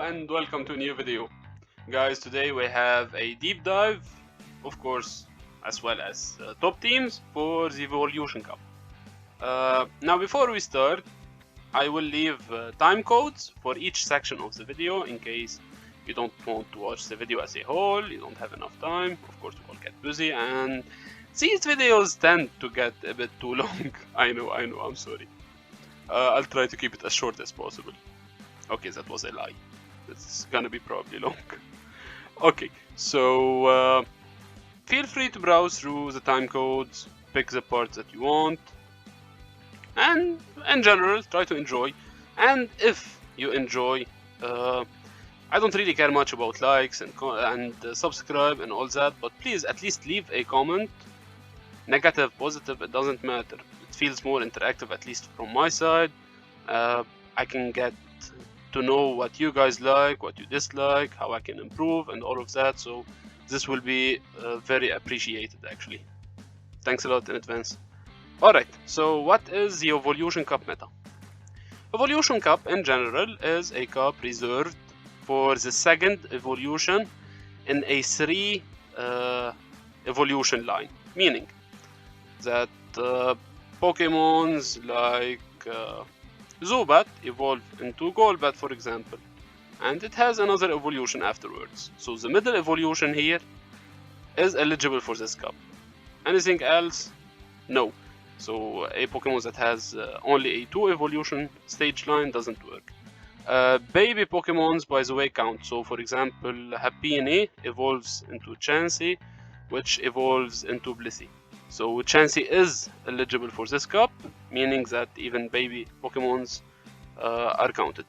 and welcome to a new video. Guys, today we have a deep dive, of course, as well as top teams for the Evolution Cup. Now before we start, I will leave time codes for each section of the video in case you don't want to watch the video as a whole, you don't have enough time, of course we all get busy and these videos tend to get a bit too long. I know, I'm sorry. I'll try to keep it as short as possible. Okay, that was a lie. It's gonna be probably long. Okay, so feel free to browse through the time codes, pick the parts that you want, and in general, try to enjoy. And if you enjoy, I don't really care much about likes and subscribe and all that, but please at least leave a comment. Negative, positive, it doesn't matter. It feels more interactive, at least from my side. I can get to know what you guys like, what you dislike, how I can improve, and all of that. So this will be very appreciated, actually. Thanks a lot in advance. Alright, so what is the Evolution Cup meta? Evolution Cup in general is a cup reserved for the second evolution in a 3 evolution line, meaning that Pokemons like Zubat evolve into Golbat, for example, and it has another evolution afterwards. So the middle evolution here is eligible for this cup. Anything else? No. So a Pokemon that has only a 2 evolution stage line doesn't work. Baby Pokemons, by the way, count. So for example, Happiny evolves into Chansey, which evolves into Blissey. So Chansey is eligible for this cup, meaning that even baby Pokemons are counted.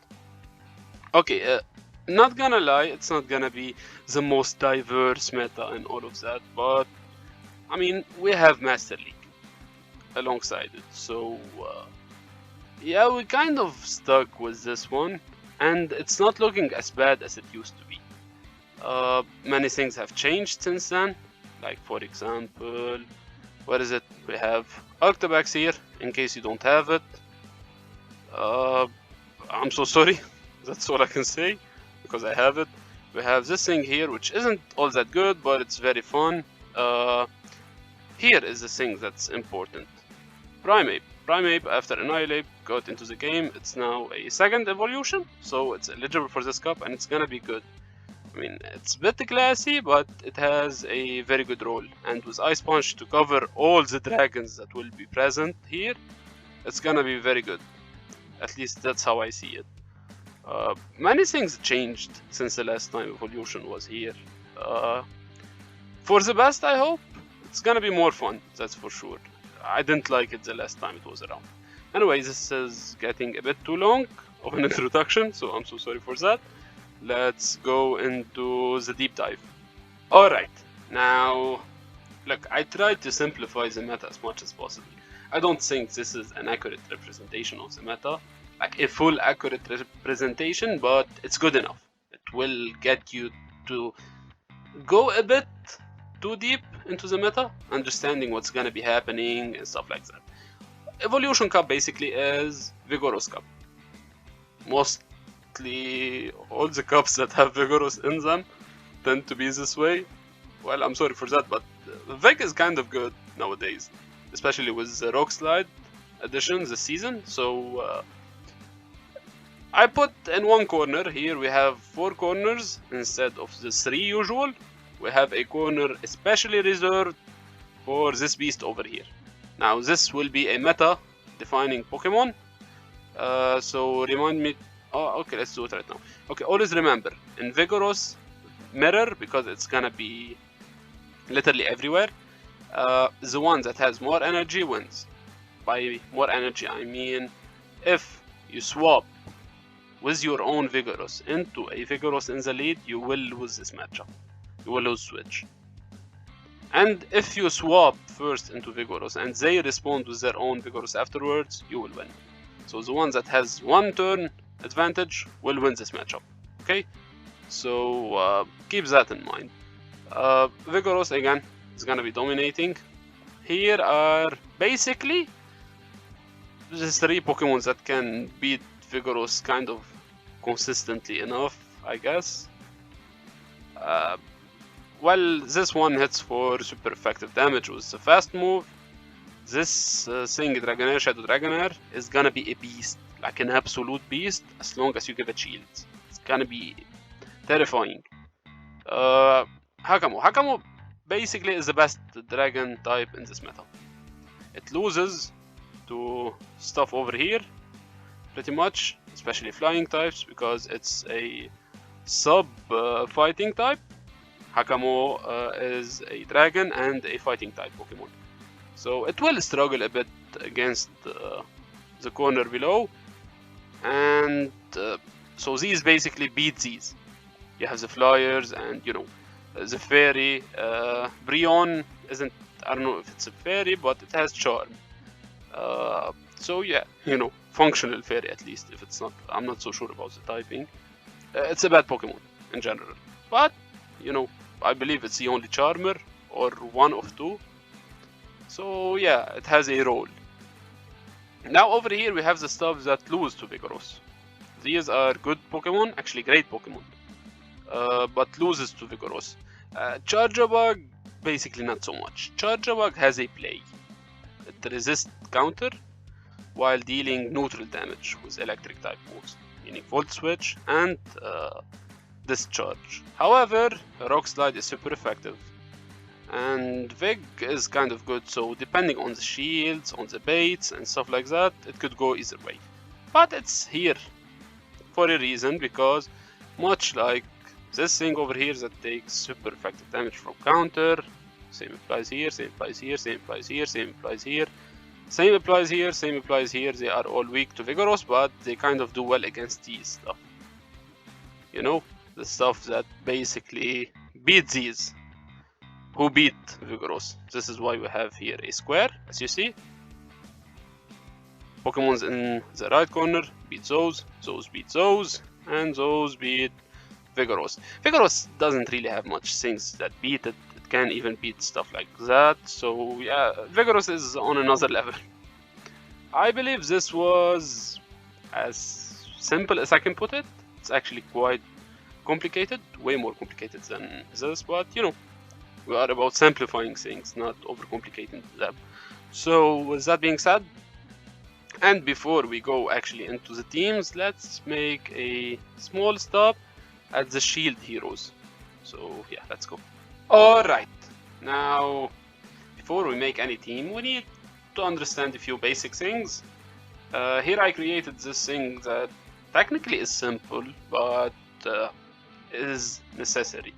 Okay, not gonna lie, it's not gonna be the most diverse meta and all of that, but I mean, we have Master League alongside it, so yeah, we kind of stuck with this one, and it's not looking as bad as it used to be. Many things have changed since then, like for example, what is it? We have Octobax here, in case you don't have it. I'm so sorry, that's all I can say, because I have it. We have this thing here, which isn't all that good, but it's very fun. Here is the thing that's important. Primeape. Primeape, after Annihilate, got into the game. It's now a second evolution, so it's eligible for this cup, and it's gonna be good. I mean, it's a bit classy, but it has a very good role. And with Ice Punch to cover all the dragons that will be present here, it's gonna be very good. At least that's how I see it. Many things changed since the last time Evolution was here. For the best, I hope. It's gonna be more fun, that's for sure. I didn't like it the last time it was around. Anyway, this is getting a bit too long of an introduction, so I'm so sorry for that. Let's go into the deep dive. Alright, now look, I tried to simplify the meta as much as possible. I don't think this is an accurate representation of the meta, like a full accurate representation, but it's good enough. It will get you to go a bit too deep into the meta, understanding what's gonna be happening and stuff like that. Evolution Cup basically is Vigorous Cup. Mostly all the cups that have Vigorous in them tend to be this way. Well, I'm sorry for that, but Vig is kind of good nowadays, especially with the Rock Slide edition this season. So I put in one corner here, we have 4 corners instead of the 3 usual. We have a corner especially reserved for this beast over here. Now this will be a meta defining Pokemon. So remind me. Oh, okay, let's do it right now. Okay, always remember, in Vigorous, Mirror, because it's gonna be literally everywhere, the one that has more energy wins. By more energy, I mean if you swap with your own Vigorous into a Vigorous in the lead, you will lose this matchup. You will lose Switch. And if you swap first into Vigorous and they respond with their own Vigorous afterwards, you will win. So the one that has 1 turn advantage will win this matchup. Okay? So keep that in mind. Vigorous again is gonna be dominating. Here are basically the 3 Pokemon that can beat Vigorous kind of consistently enough. I guess. Well, this one hits for super effective damage with a fast move. This thing, Dragonair, Shadow Dragonair, is gonna be a beast, like an absolute beast, as long as you give it shields. It's gonna be terrifying. Hakamo basically is the best dragon type in this meta. It loses to stuff over here, pretty much, especially flying types, because it's a sub fighting type. Hakamo is a dragon and a fighting type Pokemon. So it will struggle a bit against the corner below. And so these basically beat these. You have the flyers and, you know, the fairy. Brionne isn't, I don't know if it's a fairy, but it has charm. So yeah, you know, functional fairy at least. If it's not, I'm not so sure about the typing. It's a bad Pokemon in general. But, you know, I believe it's the only charmer or one of two. So yeah, it has a role. Now over here we have the stuff that lose to Vigoroth. These are good Pokemon, actually great Pokemon, but loses to Vigoroth. Charjabug, basically not so much. Charjabug has a play. It resists counter while dealing neutral damage with electric type moves, meaning Volt Switch and Discharge. However, Rock Slide is super effective. And Vig is kind of good, so depending on the shields, on the baits and stuff like that, it could go either way. But it's here for a reason, because much like this thing over here that takes super effective damage from counter, same applies here, same applies here, same applies here, same applies here, same applies here, same applies here. They are all weak to Vigoroth, but they kind of do well against these stuff. You know, the stuff that basically beats these. Who beat Vigoroth. This is why we have here a square, as you see. Pokemons in the right corner beat those beat those, and those beat Vigoroth. Vigoroth doesn't really have much things that beat it. It can even beat stuff like that. So yeah, Vigoroth is on another level. I believe this was as simple as I can put it. It's actually quite complicated, way more complicated than this, but you know, we are about simplifying things, not overcomplicating them. So with that being said, and before we go actually into the teams, let's make a small stop at the shield heroes. So yeah, let's go. Alright, now before we make any team, we need to understand a few basic things. Here I created this thing that technically is simple, but is necessary.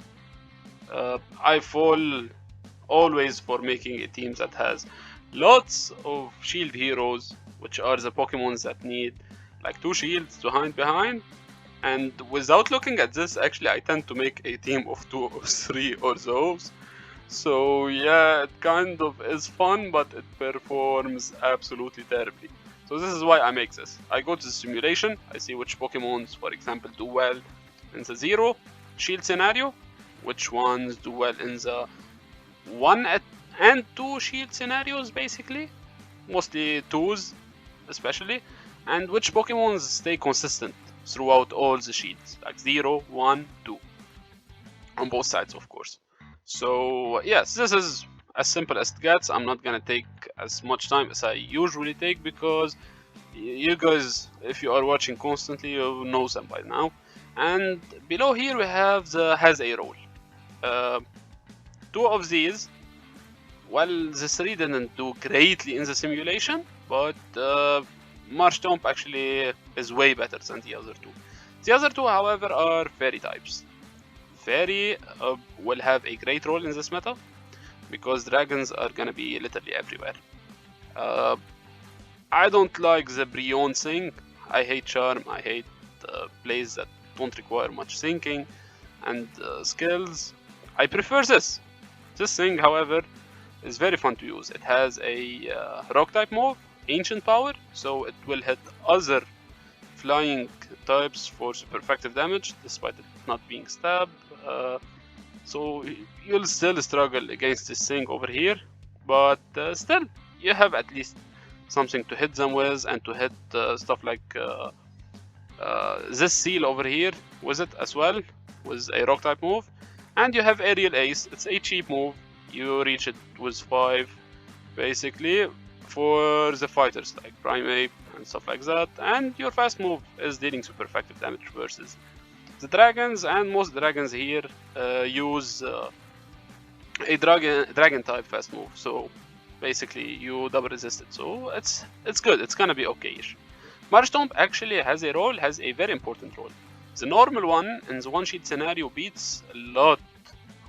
I fall always for making a team that has lots of shield heroes, which are the Pokemons that need like 2 shields to hide behind. And without looking at this, actually I tend to make a team of 2 or 3 or those. So yeah, it kind of is fun, but it performs absolutely terribly. So this is why I make this. I go to the simulation, I see which Pokemons, for example, do well in the 0 shield scenario, which ones do well in the 1 and 2 shield scenarios, basically, mostly 2s especially, and which Pokemons stay consistent throughout all the shields, like 0, 1, 2, on both sides, of course. So yes, this is as simple as it gets. I'm not gonna take as much time as I usually take, because you guys, if you are watching constantly, you know them by now. And below here we have the has a role. 2 of these, well, the 3 didn't do greatly in the simulation, but Marshtomp actually is way better than the other 2. The other 2, however, are fairy types. Fairy will have a great role in this meta, because dragons are gonna be literally everywhere. I don't like the Brionne thing. I hate charm, I hate plays that don't require much thinking and skills. I prefer this. This thing, however, is very fun to use. It has a rock type move, ancient power, so it will hit other flying types for super effective damage, despite it not being stabbed. So you'll still struggle against this thing over here, but still, you have at least something to hit them with, and to hit stuff like this seal over here with it as well, with a rock type move. And you have Aerial Ace. It's a cheap move. You reach it with 5 basically for the fighters like Primeape and stuff like that. And your fast move is dealing super effective damage versus the dragons, and most dragons here use a dragon type fast move. So basically you double resist it. So it's good. It's gonna be okay-ish. Marshtomp actually has a role, has a very important role. The normal one in the one sheet scenario beats a lot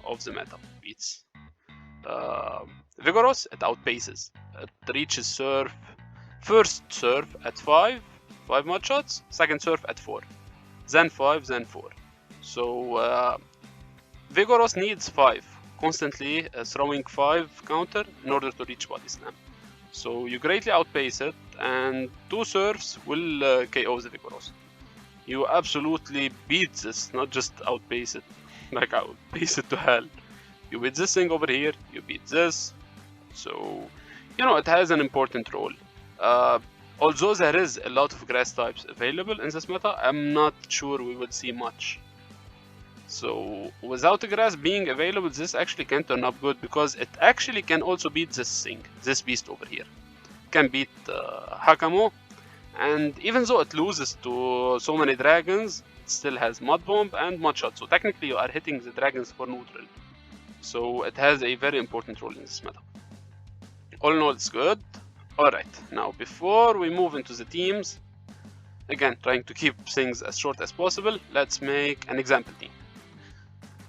of the meta. Beats Vigorous, it outpaces. It reaches Surf, first Surf at 5 mud shots, second Surf at 4, then 5, then 4. So Vigorous needs 5, constantly throwing 5 counter in order to reach Body Slam. So you greatly outpace it, and 2 Surfs will KO the Vigorous. You absolutely beat this, not just outpace it, like outpace it to hell. You beat this thing over here, you beat this, so you know it has an important role. Although there is a lot of grass types available in this meta, I'm not sure we will see much. So without the grass being available, this actually can turn up good, because it actually can also beat this thing, this beast over here. It can beat Hakamo, and even though it loses to so many dragons, it still has Mud Bomb and Mud Shot. So technically you are hitting the dragons for neutral. So it has a very important role in this meta. All in all, it's good. Alright, now before we move into the teams, again trying to keep things as short as possible, let's make an example team.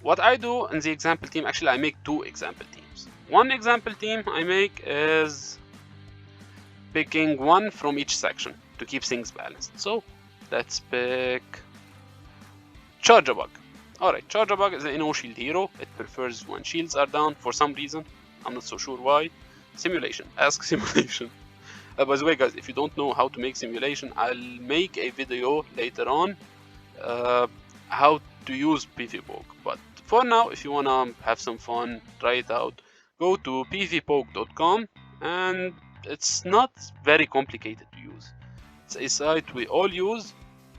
What I do in the example team, actually I make 2 example teams. One example team I make is picking 1 from each section to keep things balanced. So let's pick Charjabug. Alright, Charjabug is a no shield hero. It prefers when shields are down for some reason. I'm not so sure why. Simulation. Ask Simulation. By the way, guys, if you don't know how to make Simulation, I'll make a video later on how to use PvPoke. But for now, if you wanna have some fun, try it out, go to pvpoke.com, and it's not very complicated to use. It's a site we all use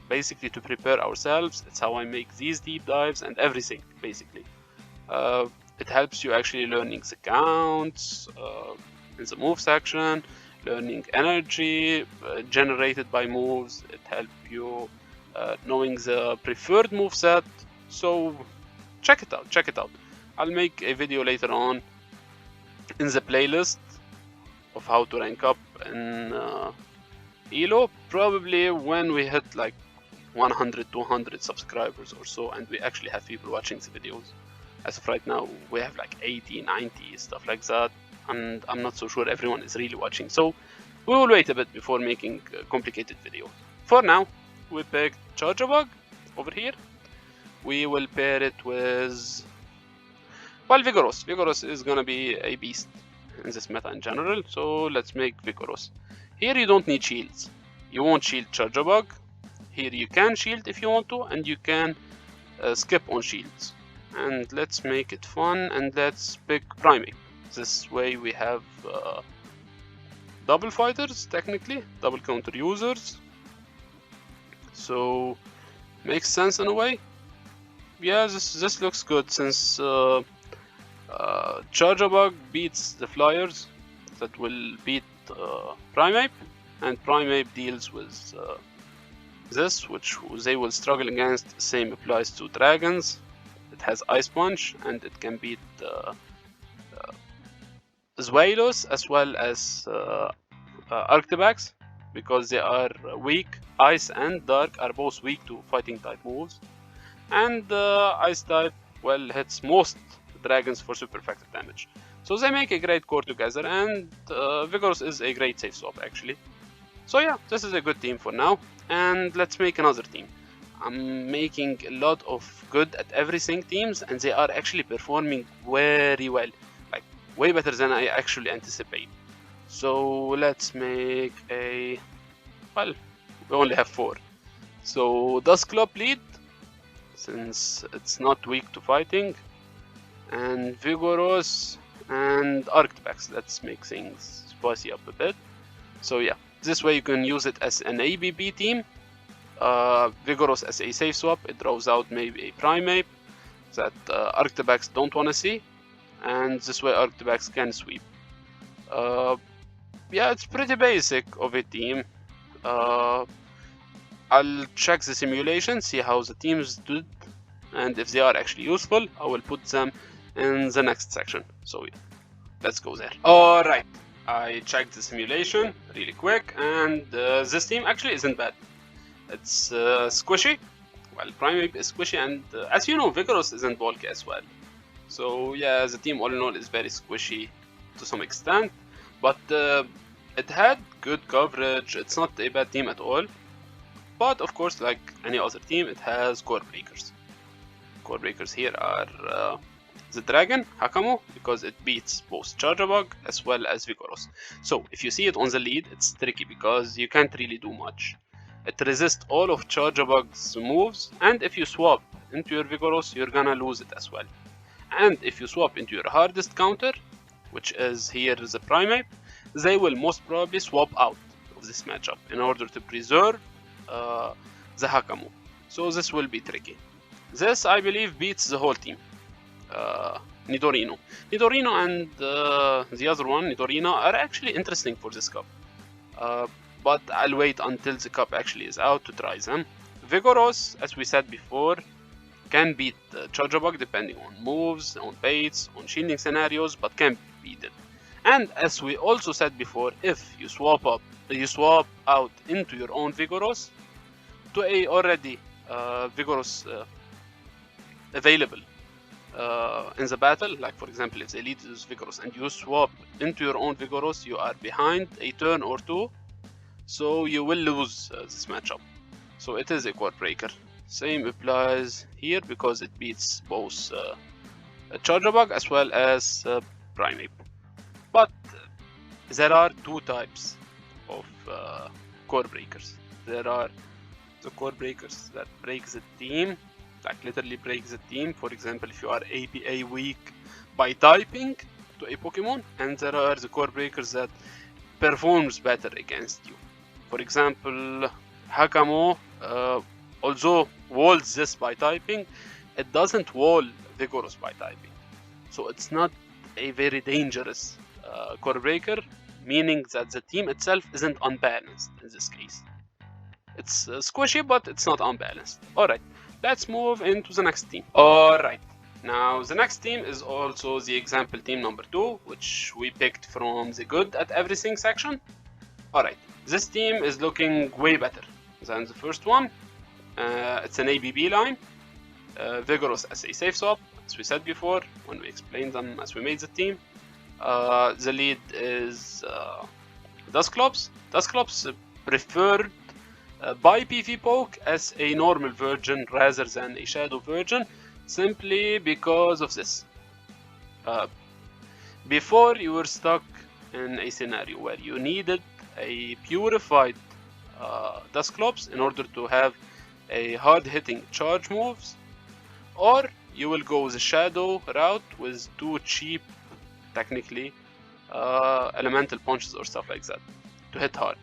basically to prepare ourselves. It's how I make these deep dives and everything basically. It helps you actually learning the counts in the move section, learning energy generated by moves. It helps you knowing the preferred move set. So check it out. I'll make a video later on in the playlist of how to rank up in Elo, probably when we hit like 100, 200 subscribers or so, and we actually have people watching the videos. As of right now, we have like 80, 90, stuff like that, and I'm not so sure everyone is really watching. So we will wait a bit before making complicated videos. For now, we picked Charjabug over here. We will pair it with, well, Vigorous. Vigorous is gonna be a beast in this meta in general, so let's make Vigorous. Here you don't need shields. You won't shield Charjabug. Here you can shield if you want to, and you can skip on shields. And let's make it fun, and let's pick Primeape. This way we have double fighters, technically, double counter users. So makes sense in a way. Yeah, this looks good, since Charjabug beats the flyers that will beat Primeape, and Primeape deals with this, which they will struggle against. Same applies to dragons. It has Ice Punch, and it can beat Zweilous as well as Arctibax, because they are weak. Ice and Dark are both weak to fighting type moves, and Ice type, well, hits most dragons for super effective damage. So they make a great core together, and Vigorous is a great safe swap actually. So yeah, this is a good team for now, and let's make another team. I'm making a lot of good at everything teams, and they are actually performing very well, like way better than I actually anticipate. So let's make a, well, we only have 4. So Dusclops lead, since it's not weak to fighting, and Vigorous and Arctibax. Let's make things spicy up a bit. So yeah, this way you can use it as an ABB team, Vigorous as a safe swap, it draws out maybe a Primeape that Arctibax don't want to see, and this way Arctibax can sweep. Yeah, it's pretty basic of a team. I'll check the simulation, see how the teams did, and if they are actually useful, I will put them in the next section. So let's go there. Alright, I checked the simulation really quick, and this team actually isn't bad. It's squishy. Well, Primeape is squishy, and as you know, Vigorous isn't bulky as well. So yeah, the team all in all is very squishy to some extent, but it had good coverage. It's not a bad team at all. But of course, like any other team, it has core breakers. Core breakers here are the Dragon, Hakamo, because it beats both Charjabug as well as Vigorous. So if you see it on the lead, it's tricky because you can't really do much. It resists all of Charjabug's moves, and if you swap into your Vigorous, you're gonna lose it as well. And if you swap into your hardest counter, which is here the Primeape, they will most probably swap out of this matchup in order to preserve the Hakamo. So this will be tricky. This, I believe, beats the whole team. Nidorino and the other one, Nidorina, are actually interesting for this cup. But I'll wait until the cup actually is out to try them. Vigorous, as we said before, can beat Charjabug depending on moves, on baits, on shielding scenarios, but can beat it. And as we also said before, if you swap out into your own Vigorous to a already Vigorous available in the battle, like for example if the lead is Vigorous and you swap into your own Vigorous, you are behind a turn or two, so you will lose this matchup. So it is a core breaker. Same applies here because it beats both Charjabug as well as Primeape. But there are two types of core breakers. There are the core breakers that break the team, like literally break the team. For example, if you are APA weak by typing to a Pokemon, and there are the core breakers that performs better against you. For example, Hakamo, although walls this by typing, it doesn't wall Vigorous by typing. So it's not a very dangerous core breaker, meaning that the team itself isn't unbalanced in this case. It's squishy, but it's not unbalanced. Alright, let's move into the next team. Alright, now the next team is also the example team number 2, which we picked from the good at everything section. Alright, this team is looking way better than the first one. It's an ABB line, Vigorous as a safe swap, as we said before when we explained them as we made the team. The lead is Dusclops. Dusclops preferred by PvPoke as a normal version rather than a shadow version, simply because of this. Before, you were stuck in a scenario where you needed a purified Dusclops in order to have a hard-hitting charge moves, or you will go the shadow route with two cheap, technically, elemental punches or stuff like that to hit hard.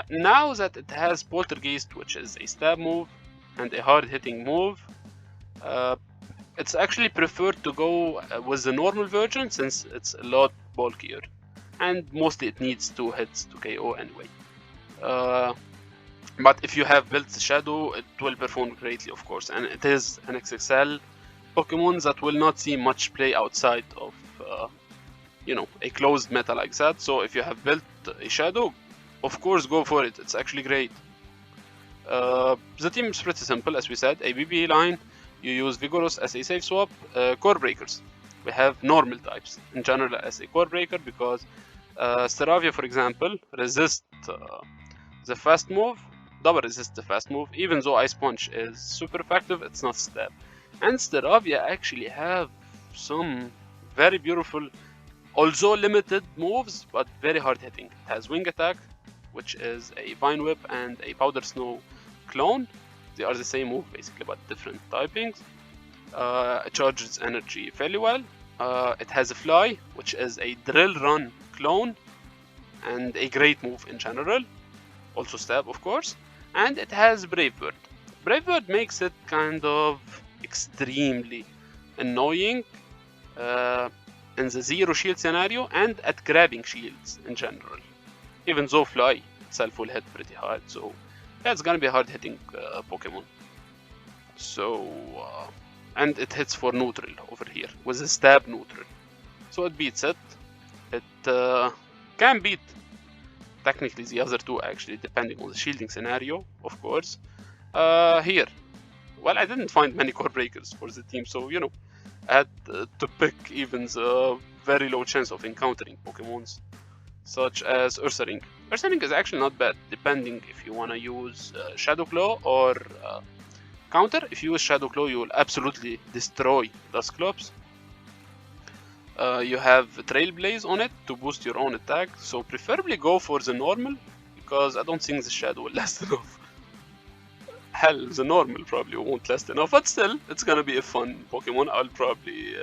Now that it has Poltergeist, which is a stab move and a hard-hitting move, it's actually preferred to go with the normal version since it's a lot bulkier, and mostly it needs 2 hits to KO anyway. But if you have built the Shadow, it will perform greatly, of course, and it is an XXL Pokemon that will not see much play outside of, you know, a closed meta like that. So if you have built a Shadow, of course, go for it. It's actually great. The team is pretty simple, as we said. A BB line, you use Vigorous as a safe swap. Core breakers, we have normal types in general as a core breaker because Staravia, for example, resists the fast move, double resist the fast move. Even though Ice Punch is super effective, it's not stab. And Staravia actually have some very beautiful, although limited moves, but very hard hitting. It has Wing Attack, which is a Vine Whip and a Powder Snow clone. They are the same move basically, but different typings. It charges energy fairly well. It has a Fly, which is a Drill Run clone and a great move in general. Also stab, of course. and it has Brave Bird. Brave Bird makes it kind of extremely annoying in the zero shield scenario and at grabbing shields in general. Even though Fly itself will hit pretty hard, so that's gonna be a hard hitting Pokemon. So, and it hits for neutral over here with a stab neutral. So it beats it. It can beat technically the other two actually, depending on the shielding scenario, of course. Here, well, I didn't find many core breakers for the team, so you know, I had to pick even the very low chance of encountering Pokemons, such as Ursaring. Ursaring is actually not bad, depending if you want to use Shadow Claw or counter. If you use Shadow Claw, you will absolutely destroy Dusclops. You have Trailblaze on it to boost your own attack, so preferably go for the normal, because I don't think the Shadow will last enough. Hell, the normal probably won't last enough, but still, it's gonna be a fun Pokemon. I'll probably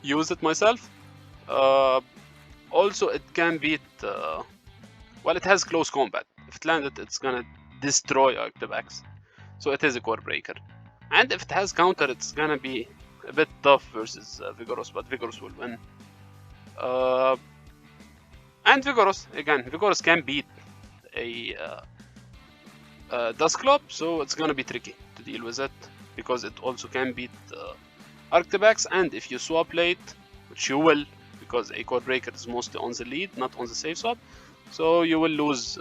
use it myself. Also, it can beat... well, it has close combat. If it landed, it's gonna destroy Arctivax. So it is a core breaker. And if it has counter, it's gonna be a bit tough versus Vigorous, but Vigorous will win. And Vigorous, again, Vigorous can beat a Dusclops, so it's gonna be tricky to deal with it, because it also can beat Arctivax, and if you swap late, which you will, because a core breaker is mostly on the lead, not on the safe swap, so you will lose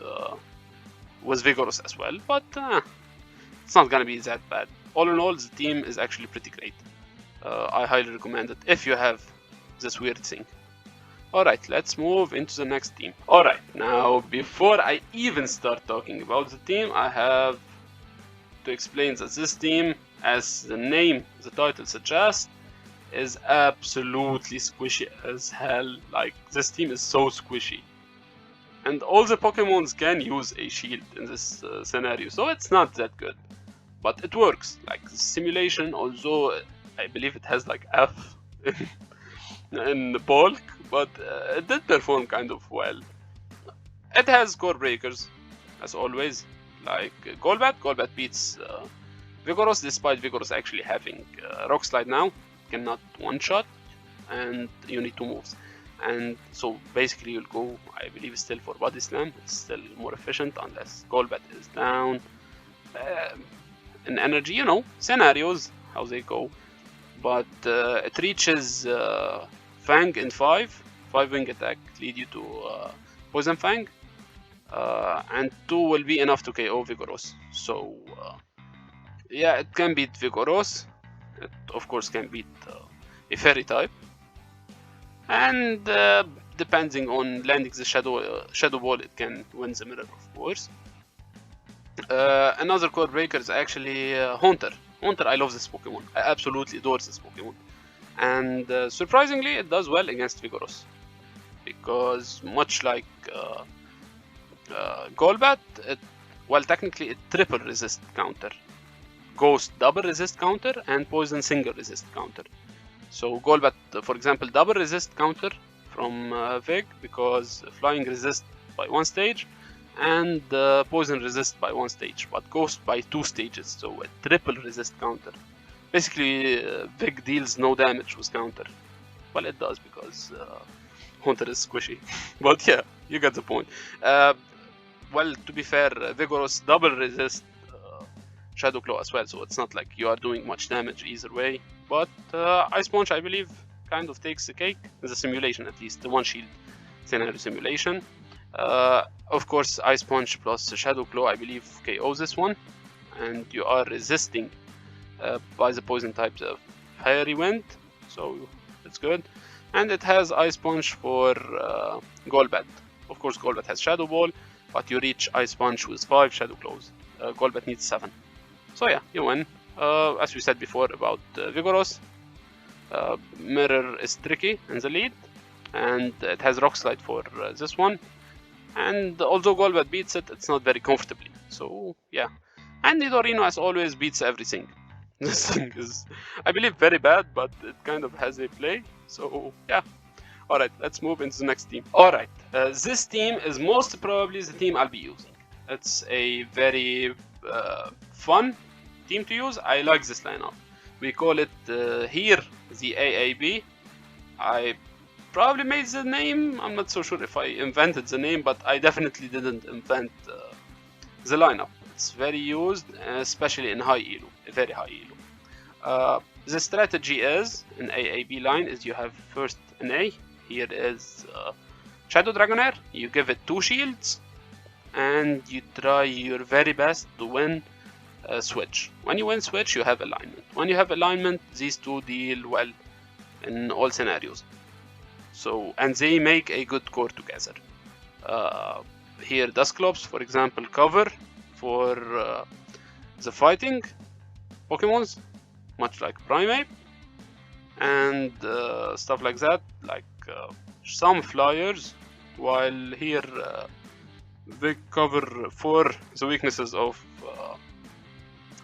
with Vigorous as well, but it's not gonna be that bad. All in all, the team is actually pretty great. I highly recommend it if you have this weird thing. Alright, let's move into the next team. Alright, now before I even start talking about the team, I have to explain that this team, as the name, the title suggests, is absolutely squishy as hell. Like, this team is so squishy. And all the Pokemons can use a shield in this scenario, so it's not that good. But it works. Like, the simulation, although I believe it has like F in the bulk, but it did perform kind of well. It has core breakers, as always, like Golbat. Golbat beats Vigorous, despite Vigorous actually having Rock Slide now. Cannot one-shot, and you need 2 moves. And so basically you'll go, I believe, still for Body Slam. It's still more efficient unless Golbat is down. In energy, you know, scenarios, how they go. But it reaches Fang in 5 wing attack, lead you to Poison Fang, and 2 will be enough to KO Vigorous. So yeah, it can beat Vigorous. It of course can beat a Fairy type, and depending on landing the Shadow Ball, it can win the mirror, of course. Another core breaker is actually Haunter. Haunter, I love this Pokemon. I absolutely adore this Pokemon. And surprisingly, it does well against Vigorous. Because much like Golbat, well, technically it triple resist counter. Ghost double resist counter and Poison single resist counter. So Golbat, for example, double resist counter from Vig, because Flying resist by 1 stage and Poison resist by 1 stage, but Ghost by 2 stages, so a triple resist counter. Basically, Vig deals no damage with counter. Well, it does, because Haunter is squishy. But yeah, you get the point. Well, to be fair, Vigorous double resist Shadow Claw as well, so it's not like you are doing much damage either way. But Ice Punch, I believe, kind of takes the cake, in the simulation at least, the one shield scenario simulation. Of course, Ice Punch plus Shadow Claw, I believe, KOs this one, and you are resisting by the poison type of Fairy Wind, so it's good. And it has Ice Punch for Golbat. Of course, Golbat has Shadow Ball, but you reach Ice Punch with 5 Shadow Claws. Golbat needs 7. So yeah, you win. As we said before about Vigorous, Mirror is tricky in the lead, and it has Rock Slide for this one. And although Golbat beats it, it's not very comfortably. So yeah, and Nidorino, as always, beats everything. This thing is, I believe, very bad, but it kind of has a play. So yeah. Alright, let's move into the next team. Alright, this team is most probably the team I'll be using. It's a very fun team to use, I like this lineup. We call it here the AAB. I probably made the name. I'm not so sure if I invented the name, but I definitely didn't invent the lineup. It's very used, especially in high elo, very high elo. The strategy is in AAB line is you have first an A. Here is Shadow Dragonair. You give it 2 shields, and you try your very best to win switch. When you win switch, you have alignment. When you have alignment, these two deal well in all scenarios. So, and they make a good core together. Here Dusclops, for example, cover for the fighting Pokemons, much like Primeape, and stuff like that, like some flyers, while here they cover for the weaknesses of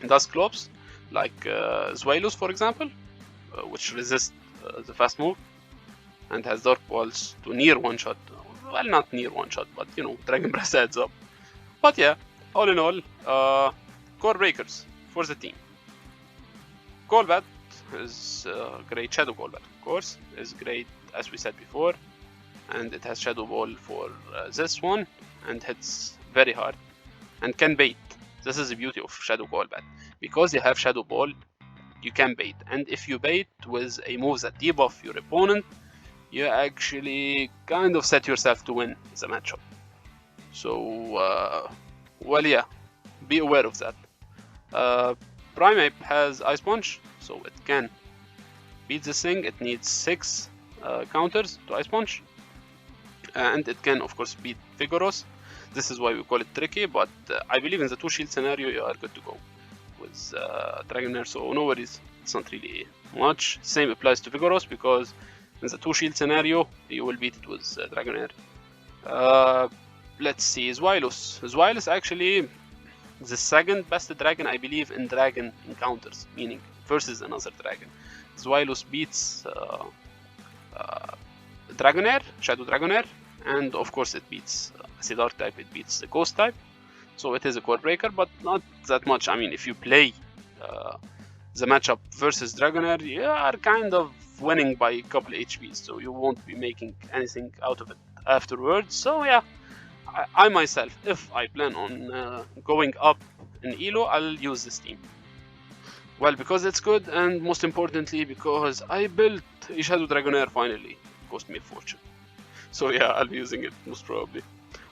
Dusclops, like Zweilous, for example, which resists the fast move and has Dark Pulse to near one shot. Well, not near one shot, but you know, Dragon Breath adds up. But yeah, all in all, core breakers for the team. Golbat is great. Shadow Golbat, of course, is great, as we said before, and it has Shadow Ball for this one, and hits very hard and can bait. This is the beauty of Shadow Golbat. Because you have Shadow Ball, you can bait, and if you bait with a move that debuff your opponent, you actually kind of set yourself to win the matchup. So, well, yeah, be aware of that. Primeape has Ice Punch, so it can beat this thing. It needs 6 counters to Ice Punch, and it can, of course, beat Vigorous. This is why we call it tricky, but I believe in the 2 shield scenario you are good to go with Dragonair, so no worries, it's not really much. Same applies to Vigorous, because in the 2 shield scenario you will beat it with Dragonair. Let's see, Zweilous. Zweilous actually the second best dragon, I believe, in dragon encounters, meaning versus another dragon. Zweilous beats Dragonair, Shadow Dragonair, and of course it beats Acid Dark type, it beats the Ghost type. So it is a core breaker, but not that much. I mean, if you play the matchup versus Dragonair, you are kind of winning by a couple HPs, so you won't be making anything out of it afterwards. So yeah, I myself, if I plan on going up in Elo, I'll use this team. Well, because it's good, and most importantly because I built a Shadow Dragonair finally. It cost me a fortune. So yeah, I'll be using it most probably.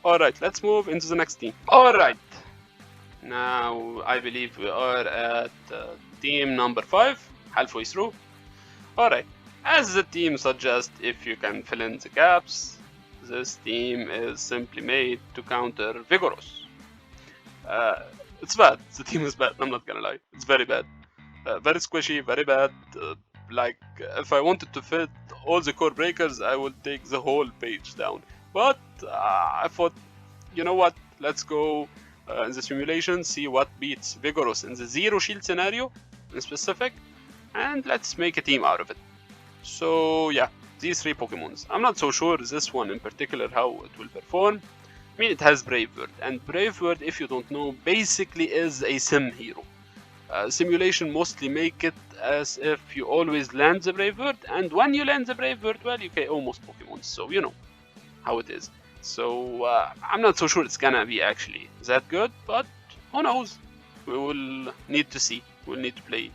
Alright, let's move into the next team. Alright, now I believe we are at team number 5, halfway through. Alright, as the team suggests, if you can fill in the gaps, this team is simply made to counter Vigorous. It's bad, the team is bad, I'm not gonna lie, it's very bad. Very squishy, very bad. Like, if I wanted to fit all the core breakers, I would take the whole page down. But I thought, you know what, let's go in the simulation, see what beats Vigorous in the 0 shield scenario in specific, and let's make a team out of it. So yeah, these 3 Pokemons. I'm not so sure this one in particular how it will perform. I mean, it has Brave Bird, and Brave Bird, if you don't know, basically is a sim hero. Simulation mostly make it as if you always land the Brave Bird, and when you land the Brave Bird, well, you KO most Pokemon, so you know how it is. So I'm not so sure it's gonna be actually that good, but who knows? We will need to see. We'll need to play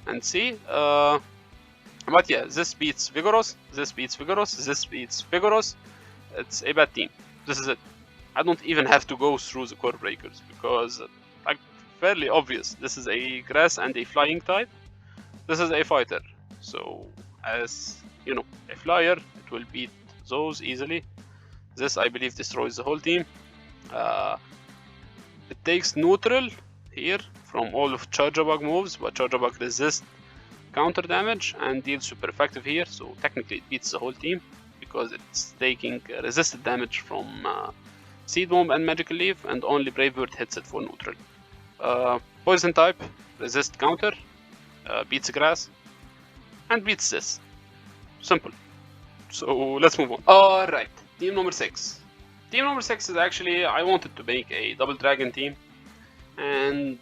and see. But yeah, this beats Vigorous, this beats Vigorous, this beats Vigorous. It's a bad team. This is it. I don't even have to go through the core breakers, because like, fairly obvious. This is a grass and a flying type. This is a fighter. So as you know, a flyer, it will beat those easily. This, I believe, destroys the whole team. It takes neutral here from all of Charjabug moves, but Charjabug resists counter damage and deals super effective here, so technically it beats the whole team because it's taking resisted damage from Seed Bomb and Magical Leaf, and only Brave Bird hits it for neutral. Poison type, resist counter, beats grass, and beats this. Simple. So let's move on. Alright, team number 6. Team number 6 is actually, I wanted to make a double dragon team. And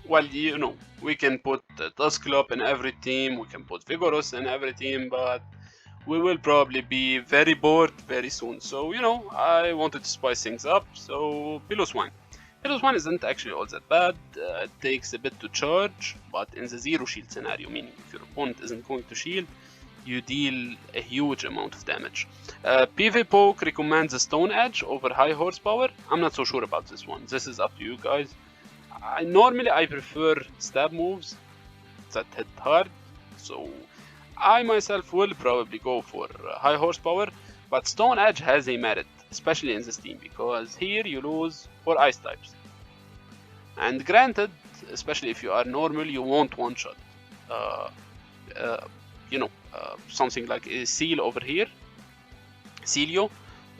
well, you know, we can put Dusclope in every team, we can put Vigorous in every team, but we will probably be very bored very soon. So, you know, I wanted to spice things up, so Piloswine. Piloswine isn't actually all that bad, it takes a bit to charge, but in the zero shield scenario, meaning if your opponent isn't going to shield, you deal a huge amount of damage. PvPoke recommends a Stone Edge over High Horsepower. I'm not so sure about this one, this is up to you guys. Normally I prefer stab moves that hit hard, so I myself will probably go for High Horsepower, but Stone Edge has a merit, especially in this team, because here you lose 4 ice types. And granted, especially if you are normal, you won't one-shot. You know, something like a Seal over here, Celio,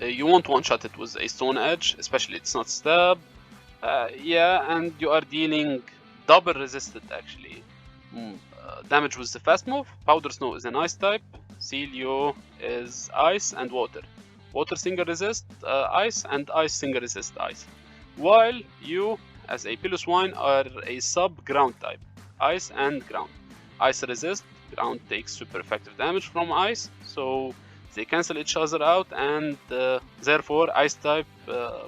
you won't one-shot it with a Stone Edge, especially it's not stab. Yeah, and you are dealing double resisted actually. Damage with the fast move. Powder Snow is an ice type. Celio is ice and water. Water single resist ice, and ice single resist ice. While you, as a Piloswine, are a sub ground type. Ice and ground. Ice resist, ground takes super effective damage from ice, so they cancel each other out, and therefore ice type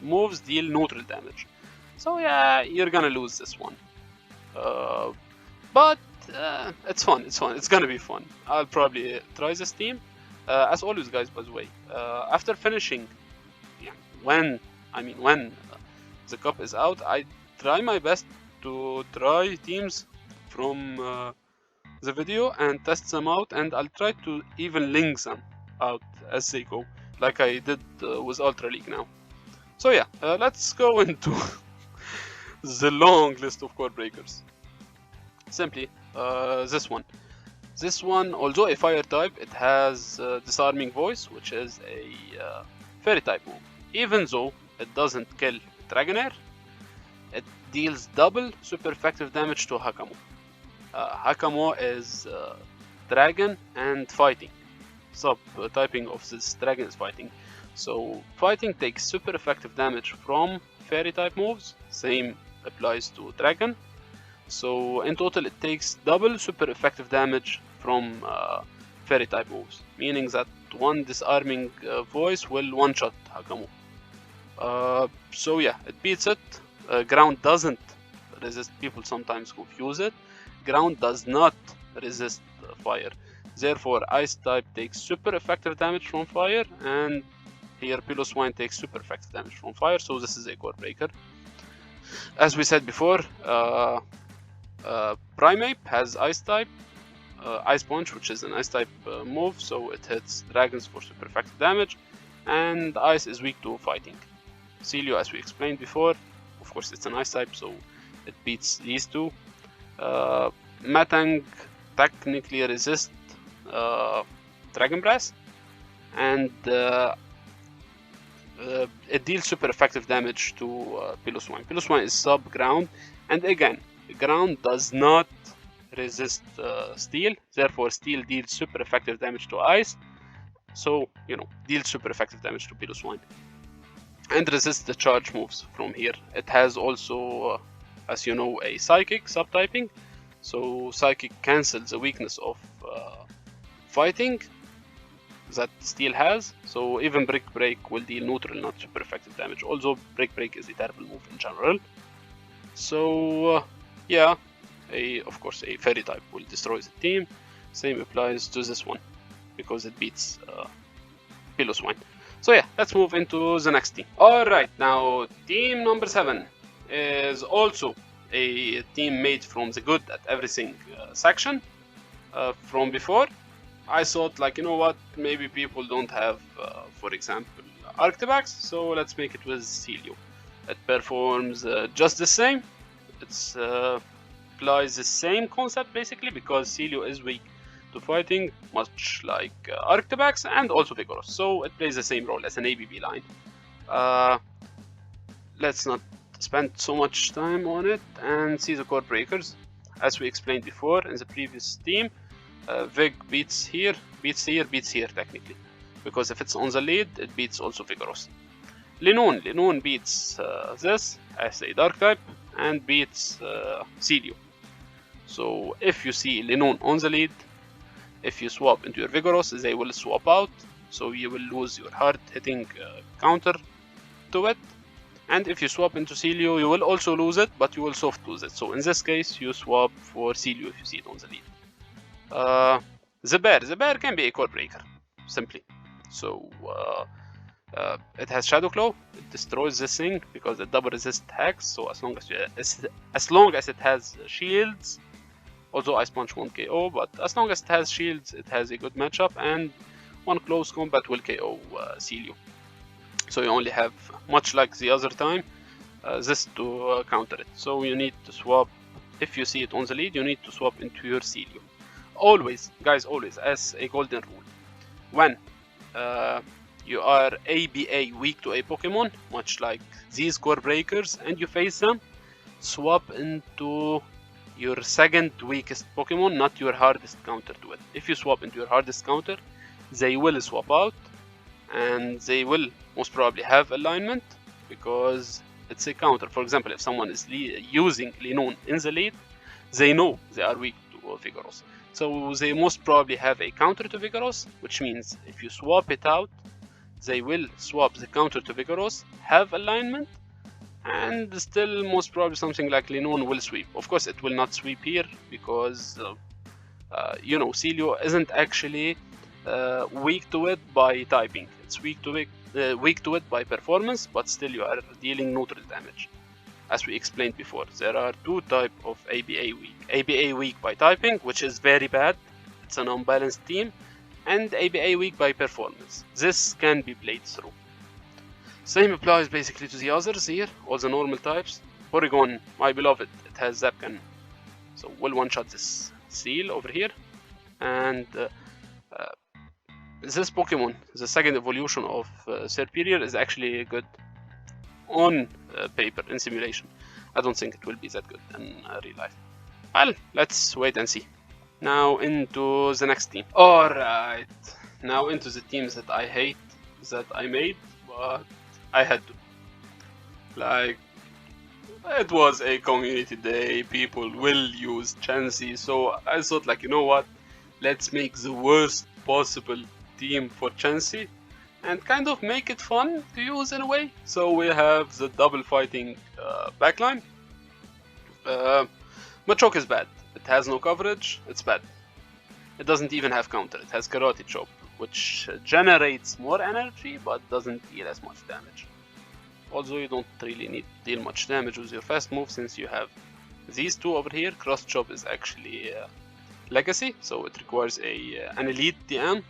moves deal neutral damage. So yeah, you're gonna lose this one. But it's fun, it's gonna be fun. I'll probably try this team. As always guys, by the way, after finishing, when the cup is out, I try my best to try teams from the video and test them out, and I'll try to even link them out as they go, like I did with Ultra League now. So yeah, let's go into the long list of core breakers. Simply this one. This one, although a fire type, it has Disarming Voice, which is a fairy type move. Even though it doesn't kill Dragonair, it deals double super effective damage to Hakamo. Hakamo is dragon and fighting. Sub-typing of this dragon is fighting. So fighting takes super effective damage from fairy type moves, same applies to dragon. So in total it takes double super effective damage from fairy type moves, meaning that one Disarming Voice will one-shot Hakamo. So yeah, it beats it. Ground doesn't resist, people sometimes confuse it. Ground does not resist fire, therefore ice type takes super effective damage from fire, and here Piloswine takes super effective damage from fire, so this is a core breaker. As we said before, Primeape has ice type, Ice Punch, which is an ice type move, so it hits dragons for super effective damage, and ice is weak to fighting. Celio, as we explained before, of course it's an ice type, so it beats these two. Matang technically resists Dragon Breath, and it deals super effective damage to Piloswine. Piloswine is sub ground, and again, ground does not resist steel, therefore steel deals super effective damage to ice, so you know, deals super effective damage to Piloswine, and resists the charge moves from here. It has also, as you know, a psychic subtyping, so psychic cancels the weakness of fighting that steel has, so even Brick Break will deal neutral, not super effective damage, although Brick Break is a terrible move in general. So yeah, of course a fairy type will destroy the team. Same applies to this one, because it beats Piloswine. So yeah, let's move into the next team. Alright, now team number 7 is also a team made from the good at everything section from before. I thought, like, you know what, maybe people don't have, for example, Arctibax, so let's make it with Celio. It performs just the same. It applies the same concept basically, because Celio is weak to fighting, much like Arctibax, and also Vigorous, so it plays the same role as an ABB line. Let's not spend so much time on it and see the core breakers. As we explained before in the previous team, Vig beats here, beats here, beats here technically, because if it's on the lead, it beats also Vigorous. Linoone beats this as a dark type, and beats Celio. So if you see Linoon on the lead, if you swap into your Vigorous, they will swap out, so you will lose your hard hitting counter to it. And if you swap into Celio, you will also lose it, but you will soft lose it. So in this case, you swap for Celio if you see it on the lead. The bear can be a core breaker, simply. So it has Shadow Claw, it destroys this thing because it double resist hacks. So as long as it has shields, although Ice Punch won't KO, but as long as it has shields, it has a good matchup, and one close combat will KO Celio. So you only have, much like the other time, this to counter it. So you need to swap, if you see it on the lead, you need to swap into your Celio. Always, guys, always, as a golden rule, when you are ABA weak to a Pokemon, much like these core breakers, and you face them, swap into your second weakest Pokemon, not your hardest counter to it. If you swap into your hardest counter, they will swap out, and they will most probably have alignment because it's a counter. For example, if someone is using Linoon in the lead, they know they are weak to Vigorous. So they most probably have a counter to Vigorous, which means if you swap it out, they will swap the counter to Vigorous, have alignment, and still most probably something like Linoon will sweep. Of course, it will not sweep here because, you know, Celio isn't actually weak to it by typing. It's weak to it by performance, but still you are dealing neutral damage. As we explained before, there are two types of ABA weak. ABA weak by typing, which is very bad. It's an unbalanced team. And ABA weak by performance. This can be played through. Same applies basically to the others here, all the normal types. Porygon, my beloved, it has Zap Cannon. So we'll one-shot this Seal over here. And this Pokemon, the second evolution of Serperior, is actually good on paper, in simulation. I don't think it will be that good in real life. Well, let's wait and see. Now into the next team. Alright, now into the teams that I hate, that I made, but I had to. Like, it was a community day, people will use Chansey, so I thought, like, you know what, let's make the worst possible team for Chansey and kind of make it fun to use in a way. So we have the double fighting backline. Machoke is bad. It has no coverage, it's bad. It doesn't even have counter, it has Karate Chop, which generates more energy but doesn't deal as much damage. Also, you don't really need to deal much damage with your fast move since you have these two over here. Cross Chop is actually Legacy, so it requires an elite DM.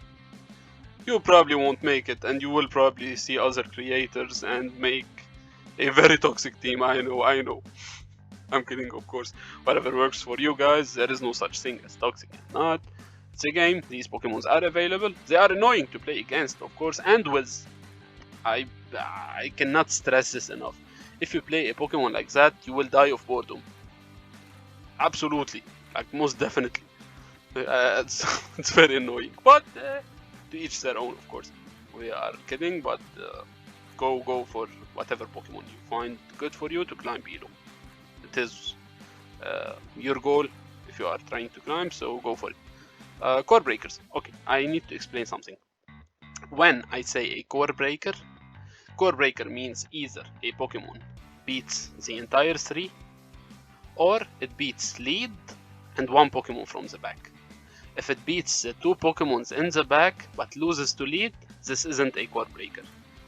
You probably won't make it, and you will probably see other creators and make a very toxic team. I know. I'm kidding, of course. Whatever works for you guys, there is no such thing as toxic and not. It's a game, these Pokemons are available. They are annoying to play against, of course, and with. I cannot stress this enough. If you play a Pokemon like that, you will die of boredom. Absolutely, like most definitely. It's very annoying, but to each their own, of course. We are kidding, but go for whatever Pokemon you find good for you to climb below. It is your goal if you are trying to climb, so go for it. Core breakers. Okay, I need to explain something. When I say a core breaker means either a Pokemon beats the entire 3, or it beats lead and one Pokemon from the back. If it beats the 2 Pokemons in the back but loses to lead, this isn't a core breaker.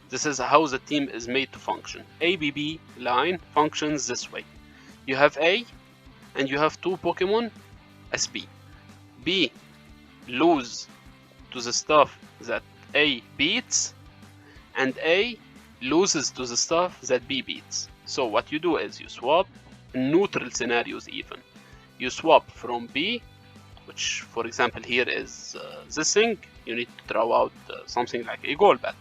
This is how the team is made to function. ABB line functions this way. You have A and you have 2 Pokemon as B. B lose to the stuff that A beats, and A loses to the stuff that B beats. So what you do is you swap in neutral scenarios even. You swap from B, which for example here is this thing. You need to throw out something like a Golbat.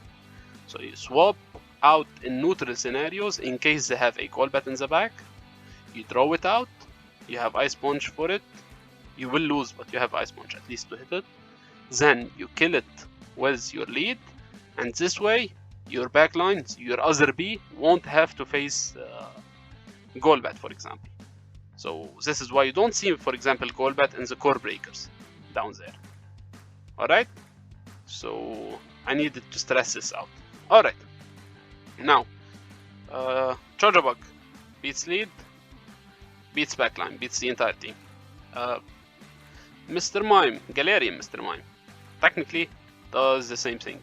So you swap out in neutral scenarios in case they have a Golbat in the back. You throw it out, you have Ice Punch for it. You will lose, but you have Ice Punch at least to hit it. Then you kill it with your lead, and this way your backlines, your other B, won't have to face Golbat, for example. So this is why you don't see, for example, Golbat in the core breakers down there. Alright? So I needed to stress this out. Alright. Now, Charjabug beats lead, beats backline, beats the entire team. Mr. Mime, Galarian Mr. Mime, technically does the same thing.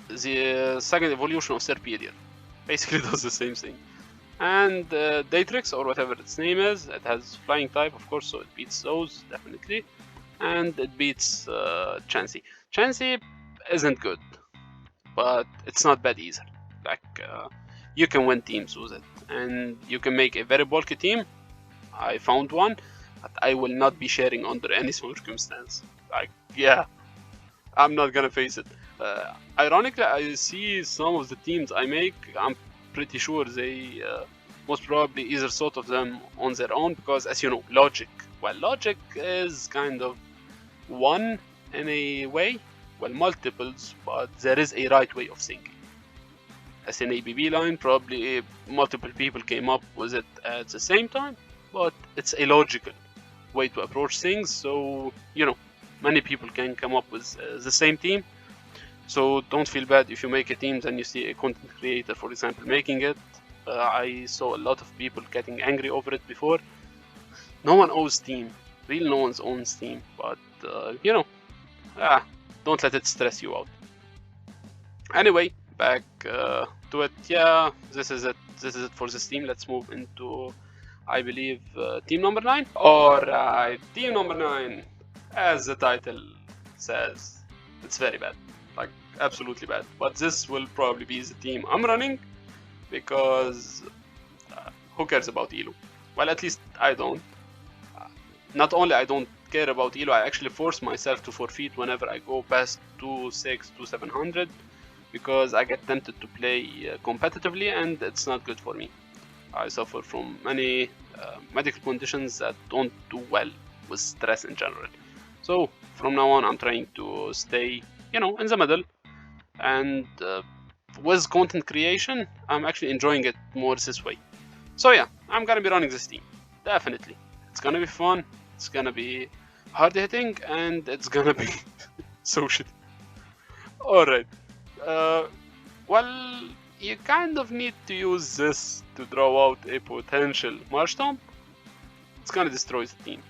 The second evolution of Serperior basically does the same thing. And Datrix, or whatever its name is, it has flying type, of course, so it beats those, definitely. And it beats Chansey. Chansey isn't good, but it's not bad either. Like, you can win teams with it, and you can make a very bulky team. I found one, but I will not be sharing under any circumstance. Like, yeah, I'm not gonna face it. Ironically, I see some of the teams I make, I'm pretty sure they most probably either thought of them on their own, because as you know, logic. Well, logic is kind of one in a way, well, multiples, but there is a right way of thinking. As an ABB line, probably multiple people came up with it at the same time, but it's a logical way to approach things, so, you know, many people can come up with the same team. So don't feel bad if you make a team and you see a content creator, for example, making it. I saw a lot of people getting angry over it before. No one owns Steam. Really, no one's owns Steam. But, you know, don't let it stress you out. Anyway, back to it. Yeah, this is it. This is it for this team. Let's move into, I believe, team number 9. Alright, team number 9. As the title says, it's very bad. Like, absolutely bad. But this will probably be the team I'm running, because who cares about Elo? Well, at least I don't. Not only I don't care about Elo, I actually force myself to forfeit whenever I go past 2.6, 2.700, because I get tempted to play competitively, and it's not good for me. I suffer from many medical conditions that don't do well with stress in general. So from now on, I'm trying to stay, you know, in the middle, and with content creation, I'm actually enjoying it more this way. So yeah, I'm gonna be running this team, definitely. It's gonna be fun, it's gonna be hard hitting, and it's gonna be so shitty. Alright, well, you kind of need to use this to draw out a potential Marshtomp. It's gonna destroy the team.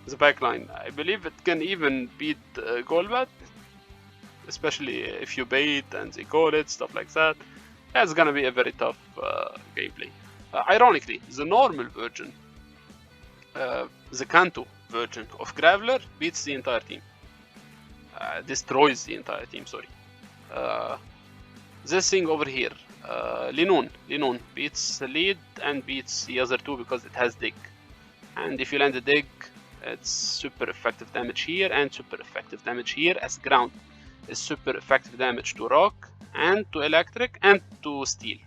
The backline, I believe it can even beat Golbat, especially if you bait and they call it, stuff like that. It's gonna be a very tough gameplay. Ironically, the normal version, the Kanto version of Graveler beats the entire team. Destroys the entire team, sorry. This thing over here, Linoon beats the lead and beats the other two because it has dig. And if you land a dig, it's super effective damage here and super effective damage here, as ground is super effective damage to rock and to electric and to steel.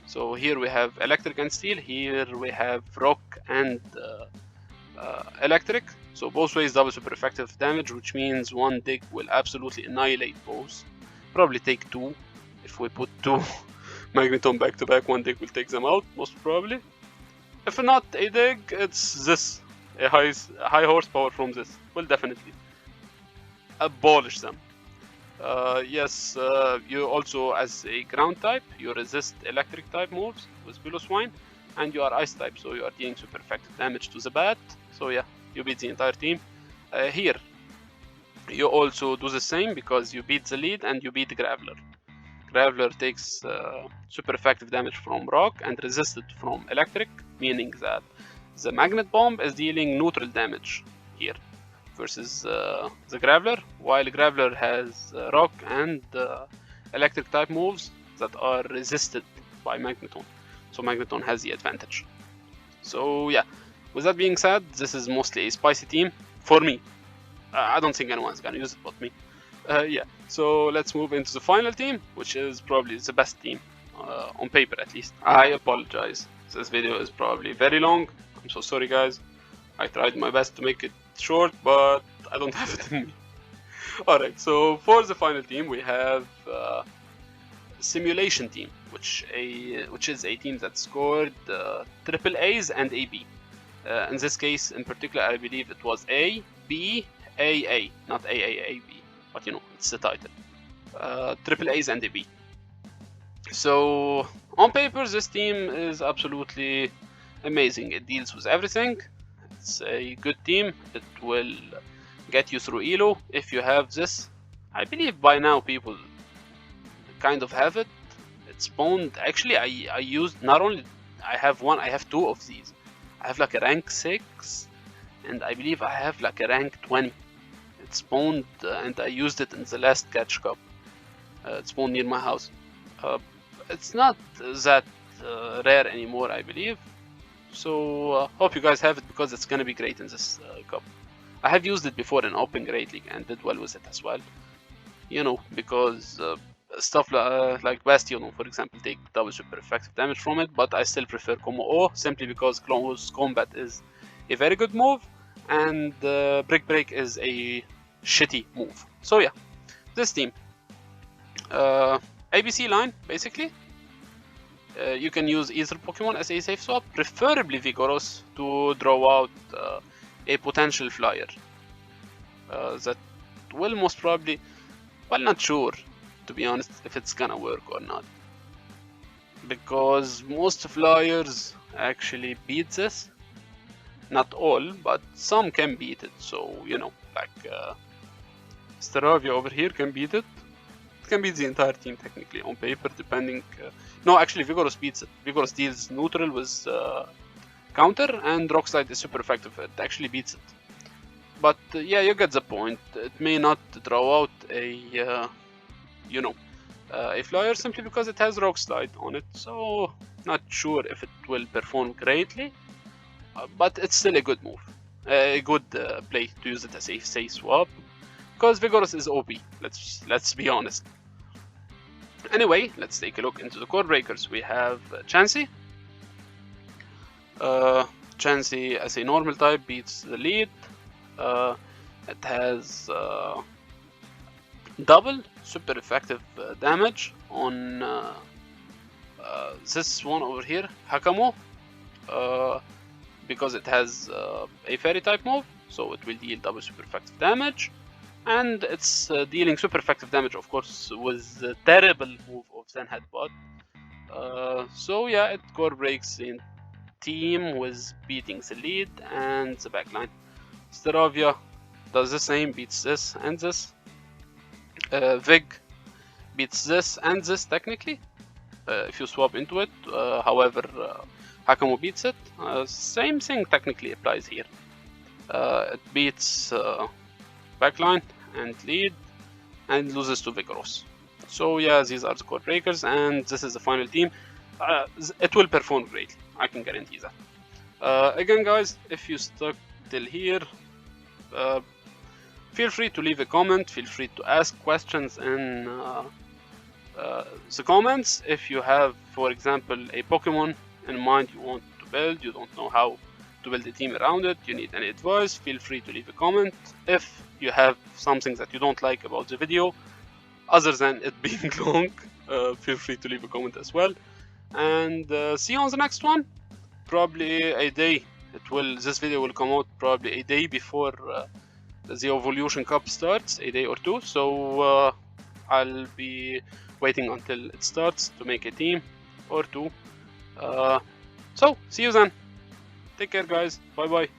So here we have electric and steel, here we have rock and electric. So both ways double super effective damage, which means one dig will absolutely annihilate both. Probably take two. If we put two Magneton back to back, one dig will take them out, most probably. If not a dig, it's this. A high horsepower from this will definitely abolish them. Yes, you also, as a ground type, you resist electric type moves with Piloswine, and you are ice type, so you are dealing super effective damage to the bat. So yeah, you beat the entire team. Here, you also do the same because you beat the lead and you beat Graveler. Graveler takes super effective damage from rock and resisted from electric, meaning that the Magnet Bomb is dealing neutral damage here versus the Graveler, while Graveler has rock and electric type moves that are resisted by Magneton. So Magneton has the advantage. So yeah, with that being said, this is mostly a spicy team for me. I don't think anyone's gonna use it but me. Yeah, so let's move into the final team, which is probably the best team, on paper at least. I apologize, this video is probably very long. I'm so sorry guys. I tried my best to make it short, but I don't have it in me. Alright, so for the final team we have Simulation Team. which is a team that scored triple A's and a B. In this case, in particular, I believe it was A, B, A, not A, B, but you know, it's the title. Triple A's and a B. So on paper, this team is absolutely amazing. It deals with everything. It's a good team. It will get you through Elo if you have this. I believe by now people kind of have it. It's spawned. Actually, I used not only I have one, I have two of these. I have like a rank 6, and I believe I have like a rank 20. It spawned, and I used it in the last catch cup. It spawned near my house. It's not that rare anymore, I believe. So hope you guys have it, because it's gonna be great in this cup. I have used it before in Open Great League and did well with it as well. You know, because stuff like Bastion, for example, take double super effective damage from it, but I still prefer Como O simply because Close Combat is a very good move, and Brick Break is a shitty move. So yeah, this team. ABC line, basically. You can use either Pokemon as a safe swap, preferably Vigoroth, to draw out a potential flyer. That will most probably, well, not sure, to be honest, if it's gonna work or not. Because most flyers actually beat this. Not all, but some can beat it. So, you know, like Staravia over here can beat it. It can beat the entire team technically on paper, depending. No, actually, Vigoroth beats it. Vigoroth deals neutral with counter, and Rock Slide is super effective. It actually beats it. But yeah, you get the point. It may not draw out a, you know, a flyer simply because it has Rock Slide on it. So not sure if it will perform greatly, but it's still a good move, a good play to use it as a safe swap. Because Vigoroth is OP. Let's be honest. Anyway, let's take a look into the core breakers. We have Chansey. Chansey as a normal type beats the lead. It has double super effective damage on this one over here, Hakamo, because it has a fairy type move, so it will deal double super effective damage. And it's dealing super effective damage, of course, with the terrible move of Zen Headbutt. So yeah, it core breaks the team with beating the lead and the backline. Staravia does the same, beats this and this. Vig beats this and this technically, if you swap into it. However, Hakamo beats it. Same thing technically applies here. It beats backline and lead and loses to Vigoroth. So yeah, these are the core breakers, and this is the final team. It will perform greatly, I can guarantee that. Again guys, if you stuck till here, feel free to leave a comment, feel free to ask questions in the comments. If you have, for example, a Pokemon in mind you want to build, you don't know how to build a team around it, you need any advice, feel free to leave a comment. If you have something that you don't like about the video, other than it being long, feel free to leave a comment as well. And see you on the next one. Probably a day. This video will come out probably a day before the Evolution Cup starts, a day or two. So I'll be waiting until it starts to make a team or two. So see you then. Take care guys. Bye bye.